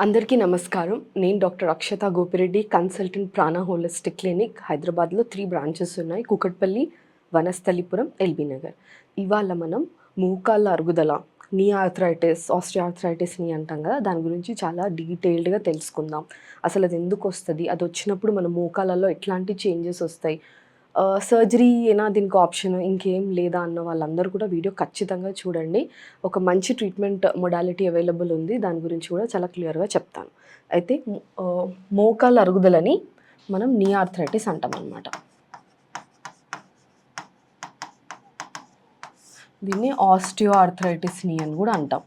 అందరికీ నమస్కారం. నేను డాక్టర్ అక్షత గోపిరెడ్డి, కన్సల్టెంట్ ప్రాణ హోలిస్టిక్ క్లినిక్. హైదరాబాద్లో 3 బ్రాంచెస్ ఉన్నాయి. కూకట్పల్లి, వనస్థలిపురం, ఎల్బీ నగర్. ఇవాళ మనం మోకాళ్ళ అరుగుదల, నీ ఆర్థరైటిస్, ఆస్టియోఆర్థరైటిస్ని అంటాం కదా, దాని గురించి చాలా డీటెయిల్డ్గా తెలుసుకుందాం. అసలు అది ఎందుకు వస్తుంది, అది వచ్చినప్పుడు మన మోకాళ్ళలో ఎట్లాంటి చేంజెస్ వస్తాయి, సర్జరీ ఏనా దీనికి ఆప్షన్, ఇంకేం లేదా అన్న వాళ్ళందరూ కూడా వీడియో ఖచ్చితంగా చూడండి. ఒక మంచి ట్రీట్మెంట్ మొడాలిటీ అవైలబుల్ ఉంది, దాని గురించి కూడా చాలా క్లియర్గా చెప్తాను. అయితే మోకాళ్ళ అరుగుదలని మనం నీ ఆర్థరైటిస్ అంటాం అన్నమాట. దీన్ని ఆస్టియో ఆర్థరైటిస్ నీ అని కూడా అంటాం.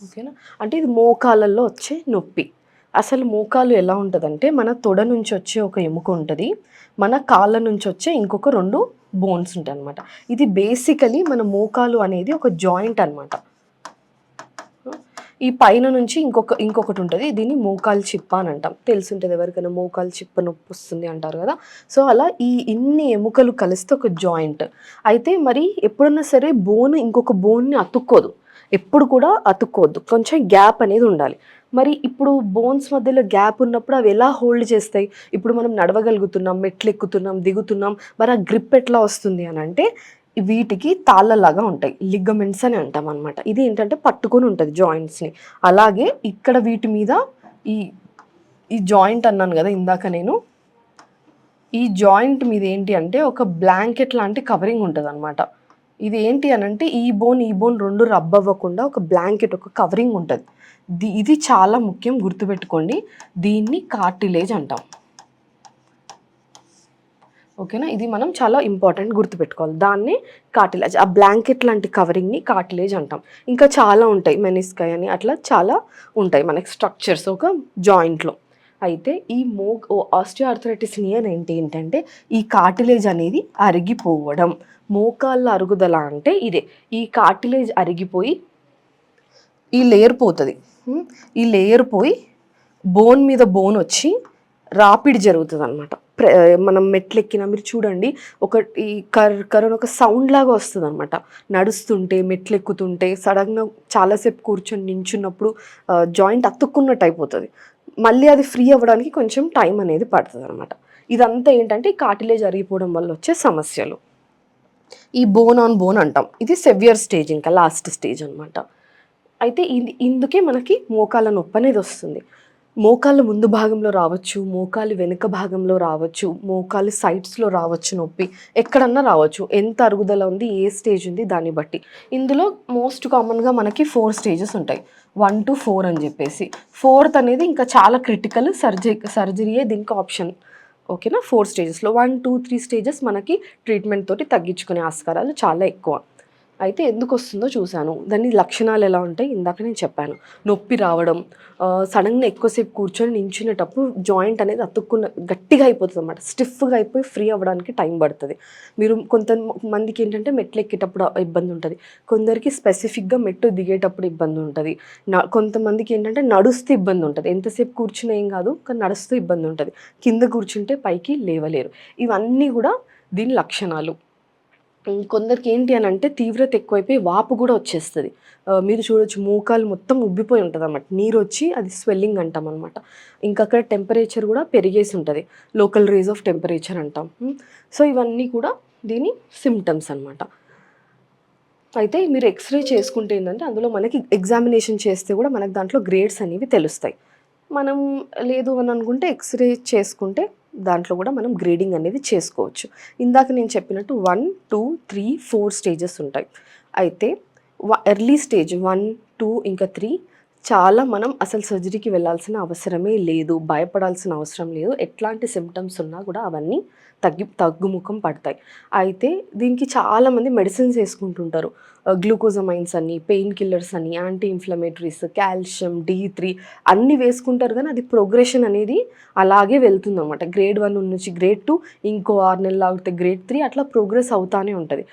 ఓకేనా, అంటే ఇది మోకాళ్ళల్లో వచ్చే నొప్పి. అసలు మోకాలు ఎలా ఉంటుందంటే, మన తొడ నుంచి వచ్చే ఒక ఎముక ఉంటుంది, మన కాళ్ళ నుంచి వచ్చే ఇంకొక 2 బోన్స్ ఉంటాయి అన్నమాట. ఇది బేసికలీ మన మోకాలు అనేది ఒక జాయింట్ అనమాట. ఈ పైన నుంచి ఇంకొకటి ఉంటుంది, దీన్ని మోకాలు చిప్ప అని అంటాం. తెలుసుంటుంది ఎవరికైనా, మోకాలు చిప్ప నొప్పి వస్తుంది అంటారు కదా. సో అలా ఇన్ని ఎముకలు కలిస్తే ఒక జాయింట్. అయితే మరి ఎప్పుడన్నా సరే బోన్ ఇంకొక బోన్ని అతుక్కోదు, ఎప్పుడు కూడా అతుక్కోవద్దు, కొంచెం గ్యాప్ అనేది ఉండాలి. మరి ఇప్పుడు బోన్స్ మధ్యలో గ్యాప్ ఉన్నప్పుడు అవి ఎలా హోల్డ్ చేస్తాయి? ఇప్పుడు మనం నడవగలుగుతున్నాం, మెట్లు ఎక్కుతున్నాం, దిగుతున్నాం, మరి ఆ గ్రిప్ ఎట్లా వస్తుంది అని అంటే, వీటికి తాళ్ళలాగా ఉంటాయి, లిగమెంట్స్ అని అంటాం అనమాట. ఇది ఏంటంటే పట్టుకొని ఉంటుంది జాయింట్స్ని. అలాగే ఇక్కడ వీటి మీద ఈ ఈ జాయింట్ అన్నాను కదా ఇందాక నేను, ఈ జాయింట్ మీద ఏంటి అంటే ఒక బ్లాంకెట్ లాంటి కవరింగ్ ఉంటుంది అనమాట. ఇది ఏంటి అని అంటే, ఈ బోన్ 2 రబ్ అవ్వకుండా ఒక బ్లాంకెట్, ఒక కవరింగ్ ఉంటుంది. ఇది చాలా ముఖ్యం, గుర్తుపెట్టుకోండి. దీన్ని కార్టిలేజ్ అంటాం. ఓకేనా, ఇది మనం చాలా ఇంపార్టెంట్ గుర్తుపెట్టుకోవాలి. దాన్ని కార్టిలేజ్, ఆ బ్లాంకెట్ లాంటి కవరింగ్ని కార్టిలేజ్ అంటాం. ఇంకా చాలా ఉంటాయి, మెనిస్కై అని, అట్లా చాలా ఉంటాయి మనకి స్ట్రక్చర్స్ ఒక జాయింట్లో. అయితే ఈ ఆస్టియోఆర్థరైటిస్ నియర్ ఏంటంటే, ఈ కార్టిలేజ్ అనేది అరిగిపోవడం. మోకాళ్ళ అరుగుదల అంటే ఇదే, ఈ కార్టిలేజ్ అరిగిపోయి ఈ లేయర్ పోతుంది. ఈ లేయర్ పోయి బోన్ మీద బోన్ వచ్చి రాపిడి జరుగుతుంది అనమాట. మనం మెట్లు ఎక్కినా మీరు చూడండి, ఒకటి కరోనా ఒక సౌండ్ లాగా వస్తుంది అనమాట. నడుస్తుంటే, మెట్లు ఎక్కుతుంటే, సడన్గా చాలాసేపు కూర్చొని నించున్నప్పుడు జాయింట్ అతుక్కున్నట్టు అయిపోతుంది. మళ్ళీ అది ఫ్రీ అవ్వడానికి కొంచెం టైం అనేది పడుతుంది అనమాట. ఇదంతా ఏంటంటే ఈ కార్టిలేజ్ అరిగిపోవడం వల్ల వచ్చే సమస్యలు. ఈ బోన్ ఆన్ బోన్ అంటాం. ఇది సెవియర్ స్టేజ్, ఇంకా లాస్ట్ స్టేజ్ అనమాట. అయితే ఇందుకే మనకి మోకాళ్ళ నొప్పి అనేది వస్తుంది. మోకాళ్ళ ముందు భాగంలో రావచ్చు, మోకాలు వెనుక భాగంలో రావచ్చు, మోకాలు సైడ్స్లో రావచ్చు నొప్పి, ఎక్కడన్నా రావచ్చు. ఎంత అరుగుదల ఉంది, ఏ స్టేజ్ ఉంది దాన్ని బట్టి. ఇందులో మోస్ట్ కామన్గా మనకి 4 స్టేజెస్ ఉంటాయి, 1 to 4 అని చెప్పేసి. 4th అనేది ఇంకా చాలా క్రిటికల్, సర్జరీయే దీనికి ఆప్షన్. ఓకేనా, 4 స్టేజెస్లో 1, 2, 3 స్టేజెస్ మనకి ట్రీట్మెంట్ తోటి తగ్గించుకునే ఆస్కారాలు చాలా ఎక్కువ. అయితే ఎందుకు వస్తుందో చూశాను, దాని లక్షణాలు ఎలా ఉంటాయి ఇందాక నేను చెప్పాను. నొప్పి రావడం, సడన్గా ఎక్కువసేపు కూర్చొని నించునేటప్పుడు జాయింట్ అనేది గట్టిగా అయిపోతుంది అన్నమాట, స్టిఫ్గా అయిపోయి ఫ్రీ అవ్వడానికి టైం పడుతుంది. మీరు కొంతమందికి ఏంటంటే మెట్లు ఎక్కేటప్పుడు ఇబ్బంది ఉంటుంది, కొందరికి స్పెసిఫిక్గా మెట్టు దిగేటప్పుడు ఇబ్బంది ఉంటుంది, కొంతమందికి ఏంటంటే నడుస్తూ ఇబ్బంది ఉంటుంది. ఎంతసేపు కూర్చునే ఏం కాదు, కానీ నడుస్తూ ఇబ్బంది ఉంటుంది, కింద కూర్చుంటే పైకి లేవలేరు. ఇవన్నీ కూడా దీని లక్షణాలు. కొందరికి ఏంటి అని అంటే తీవ్రత ఎక్కువైపోయి వాపు కూడా వచ్చేస్తుంది. మీరు చూడొచ్చు, మోకాలు మొత్తం ఉబ్బిపోయి ఉంటుంది అన్నమాట, నీరు వచ్చి అది స్వెల్లింగ్ అంటాం అనమాట. ఇంకా అక్కడ టెంపరేచర్ కూడా పెరిగేసి ఉంటుంది, లోకల్ రేజ్ ఆఫ్ టెంపరేచర్ అంటాం. సో ఇవన్నీ కూడా దీని సిమ్టమ్స్ అనమాట. అయితే మీరు ఎక్స్రే చేసుకుంటే ఏంటంటే, అందులో మనకి ఎగ్జామినేషన్ చేస్తే కూడా మనకు దాంట్లో గ్రేడ్స్ అనేవి తెలుస్తాయి. మనం లేదు అని అనుకుంటే ఎక్స్రే చేసుకుంటే దాంట్లో కూడా మనం గ్రేడింగ్ అనేది చేసుకోవచ్చు. ఇందాక నేను చెప్పినట్టు 1, 2, 3, 4 స్టేజెస్ ఉంటాయి. అయితే ఎర్లీ స్టేజ్ 1, 2 ఇంకా 3 చాలా మనం అసలు సర్జరీకి వెళ్ళాల్సిన అవసరమే లేదు, భయపడాల్సిన అవసరం లేదు. ఎట్లాంటి సిమ్టమ్స్ ఉన్నా కూడా అవన్నీ తగ్గుముఖం పడతాయి. అయితే దీనికి చాలామంది మెడిసిన్స్ వేసుకుంటుంటారు, గ్లూకోజమైన్స్ అని, పెయిన్ కిల్లర్స్ అని, యాంటీ ఇన్ఫ్లమేటరీస్, కాల్షియం, D3 అన్నీ వేసుకుంటారు, కానీ అది ప్రోగ్రెషన్ అనేది అలాగే వెళ్తుంది అనమాట. గ్రేడ్ 1 నుంచి గ్రేడ్ 2, ఇంకో 6 నెలలు ఆగితే గ్రేడ్ 3, అట్లా ప్రోగ్రెస్ అవుతానే ఉంటుంది.